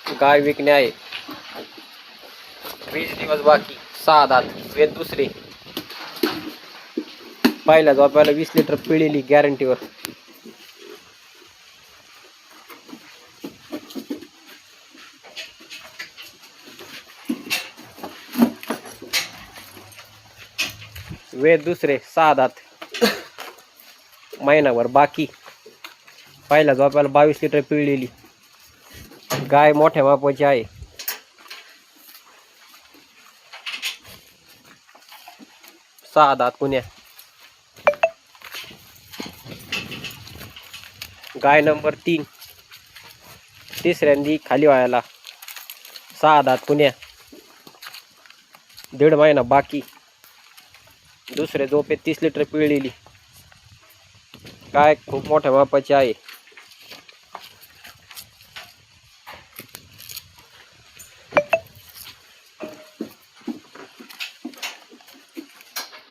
गाय विकणे आहे. 20 दिवस बाकी. 6 दात. वेद दुसरे. पहिल्या झोपायला 20 लिटर पिळेली गॅरंटीवर. वेद दुसरे. 6 दात. महिनाभर बाकी. पहिल्या झोपायला 22 लिटर पिळलेली गाय मोठ्या मापाची आहे. सहा दात कुण्या. गाय नंबर 3. तिसऱ्यांदी खाली व्हायला. 6 दात कुण्या. 1.5 महिना बाकी. दुसरे झोपेत 30 लिटर पिळलेली गाय खूप मोठ्या मापाची आहे.